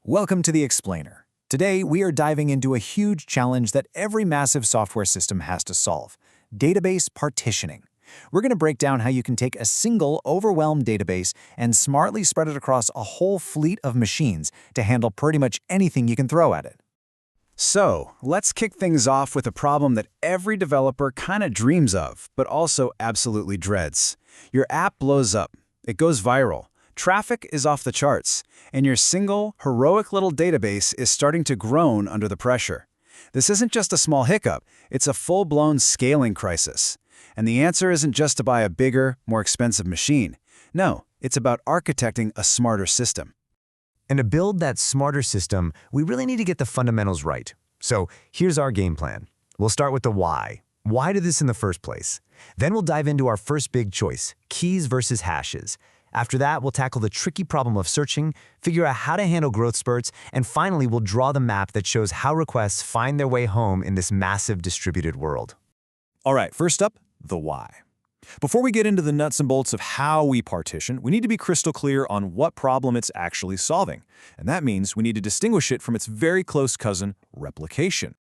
Welcome to the Explainer. Today, we are diving into a huge challenge that every massive software system has to solve: database partitioning. We're going to break down how you can take a single, overwhelmed database and smartly spread it across a whole fleet of machines to handle pretty much anything you can throw at it. So, let's kick things off with a problem that every developer kind of dreams of, but also absolutely dreads. Your app blows up. It goes viral. Traffic is off the charts, and your single, heroic little database is starting to groan under the pressure. This isn't just a small hiccup, it's a full-blown scaling crisis. And the answer isn't just to buy a bigger, more expensive machine. No, it's about architecting a smarter system. And to build that smarter system, we really need to get the fundamentals right. So here's our game plan. We'll start with the why. Why do this in the first place? Then we'll dive into our first big choice, keys versus hashes. After that, we'll tackle the tricky problem of searching, figure out how to handle growth spurts, and finally, we'll draw the map that shows how requests find their way home in this massive distributed world. All right, first up, the why. Before we get into the nuts and bolts of how we partition, we need to be crystal clear on what problem it's actually solving. And that means we need to distinguish it from its very close cousin, replication.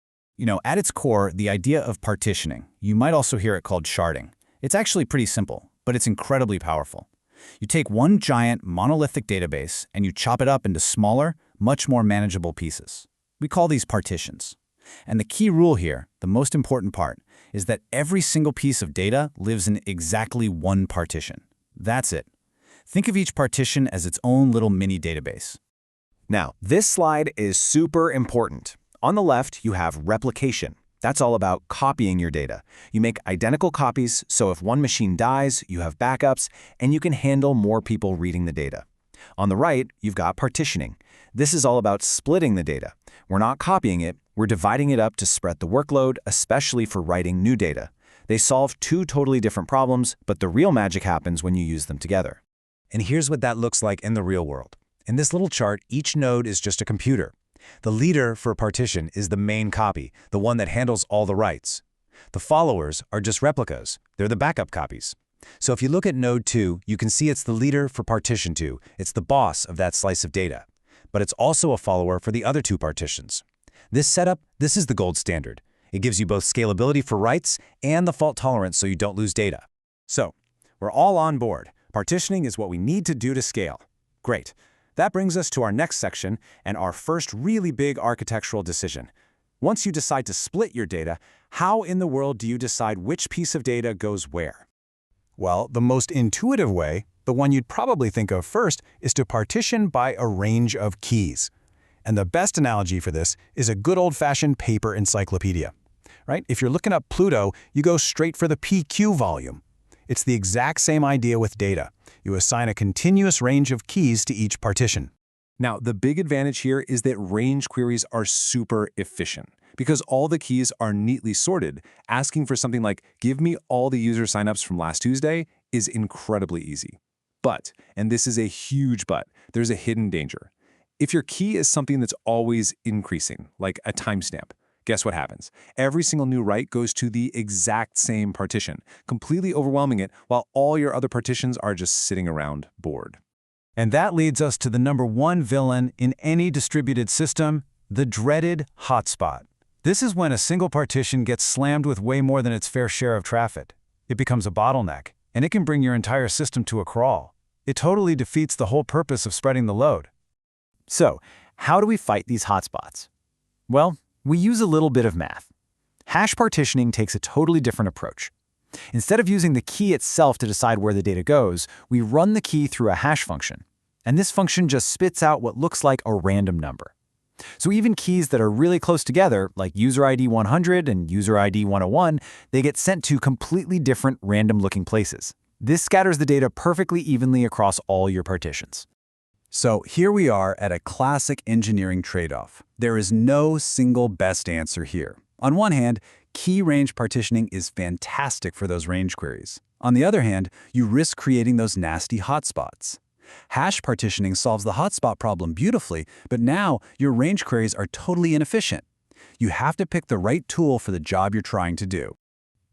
At its core, the idea of partitioning, you might also hear it called sharding. It's actually pretty simple, but it's incredibly powerful. You take one giant monolithic database and you chop it up into smaller, much more manageable pieces. We call these partitions. And the key rule here, the most important part, is that every single piece of data lives in exactly one partition. That's it. Think of each partition as its own little mini database. Now, this slide is super important. On the left, you have replication. That's all about copying your data. You make identical copies, so if one machine dies, you have backups, and you can handle more people reading the data. On the right, you've got partitioning. This is all about splitting the data. We're not copying it, we're dividing it up to spread the workload, especially for writing new data. They solve two totally different problems, but the real magic happens when you use them together. And here's what that looks like in the real world. In this little chart, each node is just a computer. The leader for a partition is the main copy, the one that handles all the writes. The followers are just replicas. They're the backup copies. So if you look at node 2, you can see it's the leader for partition 2. It's the boss of that slice of data. But it's also a follower for the other two partitions. This setup, this is the gold standard. It gives you both scalability for writes and the fault tolerance so you don't lose data. So, we're all on board. Partitioning is what we need to do to scale. Great. That brings us to our next section and our first really big architectural decision. Once you decide to split your data, how in the world do you decide which piece of data goes where? Well, the most intuitive way, the one you'd probably think of first, is to partition by a range of keys. And the best analogy for this is a good old-fashioned paper encyclopedia. Right? If you're looking up Pluto, you go straight for the PQ volume. It's the exact same idea with data. You assign a continuous range of keys to each partition. Now, the big advantage here is that range queries are super efficient because all the keys are neatly sorted. Asking for something like, give me all the user signups from last Tuesday is incredibly easy. But, and this is a huge but, there's a hidden danger. If your key is something that's always increasing, like a timestamp, guess what happens? Every single new write goes to the exact same partition, completely overwhelming it while all your other partitions are just sitting around bored. And that leads us to the number one villain in any distributed system, the dreaded hotspot. This is when a single partition gets slammed with way more than its fair share of traffic. It becomes a bottleneck, and it can bring your entire system to a crawl. It totally defeats the whole purpose of spreading the load. So, how do we fight these hotspots? Well, we use a little bit of math. Hash partitioning takes a totally different approach. Instead of using the key itself to decide where the data goes, we run the key through a hash function. And this function just spits out what looks like a random number. So even keys that are really close together, like user ID 100 and user ID 101, they get sent to completely different random-looking places. This scatters the data perfectly evenly across all your partitions. So here we are at a classic engineering trade-off. There is no single best answer here. On one hand, key range partitioning is fantastic for those range queries. On the other hand, you risk creating those nasty hotspots. Hash partitioning solves the hotspot problem beautifully, but now your range queries are totally inefficient. You have to pick the right tool for the job you're trying to do.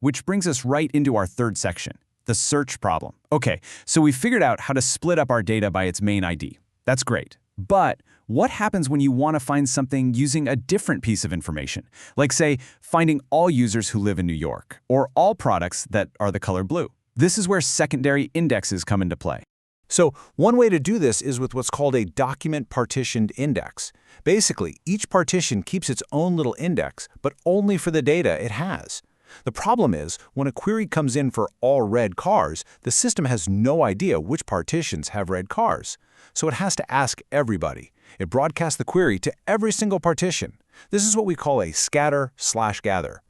Which brings us right into our third section, the search problem. Okay, so we figured out how to split up our data by its main ID. That's great. But What happens when you want to find something using a different piece of information? Like, say, finding all users who live in New York, or all products that are the color blue. This is where secondary indexes come into play. So one way to do this is with what's called a document partitioned index. Basically, each partition keeps its own little index, but only for the data it has. The problem is, when a query comes in for all red cars, the system has no idea which partitions have red cars. So it has to ask everybody. It broadcasts the query to every single partition. This is what we call a scatter/gather.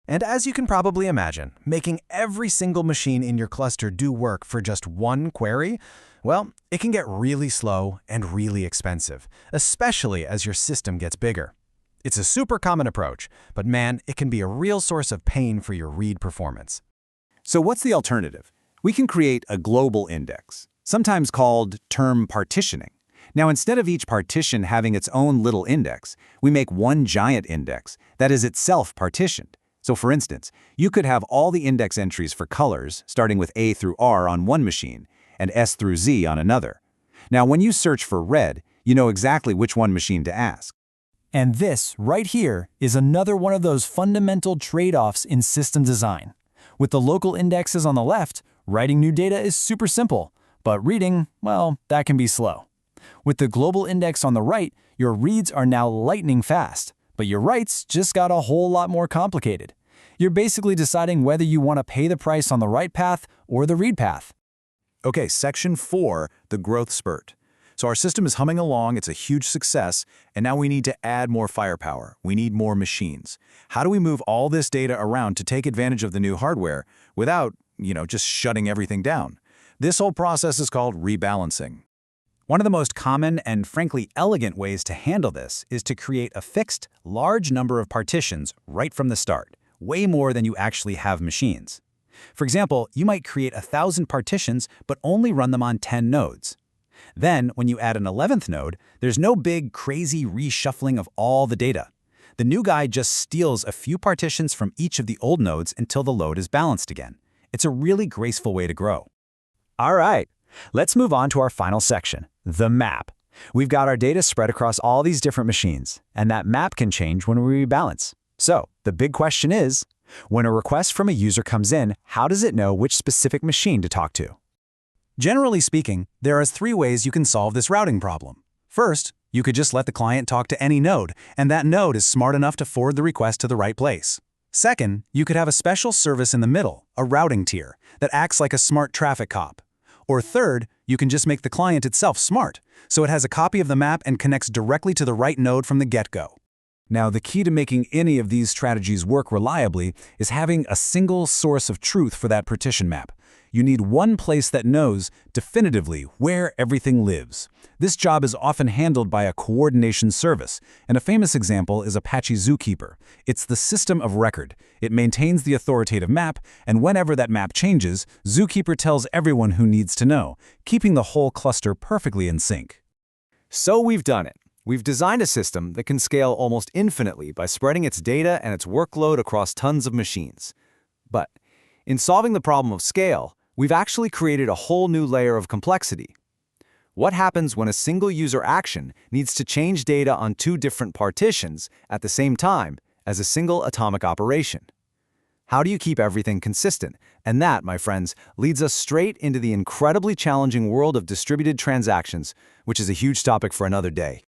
And as you can probably imagine, making every single machine in your cluster do work for just one query, well, it can get really slow and really expensive, especially as your system gets bigger. It's a super common approach, but man, it can be a real source of pain for your read performance. So what's the alternative? We can create a global index, sometimes called term partitioning. Now, instead of each partition having its own little index, we make one giant index that is itself partitioned. So for instance, you could have all the index entries for colors, starting with A through R on one machine, and S through Z on another. Now, when you search for red, you know exactly which one machine to ask. And this, right here, is another one of those fundamental trade-offs in system design. With the local indexes on the left, writing new data is super simple, but reading, well, that can be slow. With the global index on the right, your reads are now lightning fast, but your writes just got a whole lot more complicated. You're basically deciding whether you want to pay the price on the write path or the read path. Okay, section 4, the growth spurt. So our system is humming along, it's a huge success, and now we need to add more firepower. We need more machines. How do we move all this data around to take advantage of the new hardware without, just shutting everything down? This whole process is called rebalancing. One of the most common and frankly elegant ways to handle this is to create a fixed, large number of partitions right from the start, way more than you actually have machines. For example, you might create 1,000 partitions but only run them on 10 nodes. Then, when you add an 11th node, there's no big, crazy reshuffling of all the data. The new guy just steals a few partitions from each of the old nodes until the load is balanced again. It's a really graceful way to grow. All right, let's move on to our final section, the map. We've got our data spread across all these different machines, and that map can change when we rebalance. So, the big question is, when a request from a user comes in, how does it know which specific machine to talk to? Generally speaking, there are 3 ways you can solve this routing problem. First, you could just let the client talk to any node, and that node is smart enough to forward the request to the right place. Second, you could have a special service in the middle, a routing tier, that acts like a smart traffic cop. Or third, you can just make the client itself smart, so it has a copy of the map and connects directly to the right node from the get-go. Now, the key to making any of these strategies work reliably is having a single source of truth for that partition map. You need one place that knows definitively where everything lives. This job is often handled by a coordination service, and a famous example is Apache Zookeeper. It's the system of record. It maintains the authoritative map, and whenever that map changes, Zookeeper tells everyone who needs to know, keeping the whole cluster perfectly in sync. So we've done it. We've designed a system that can scale almost infinitely by spreading its data and its workload across tons of machines. But in solving the problem of scale, we've actually created a whole new layer of complexity. What happens when a single user action needs to change data on 2 different partitions at the same time as a single atomic operation? How do you keep everything consistent? And that, my friends, leads us straight into the incredibly challenging world of distributed transactions, which is a huge topic for another day.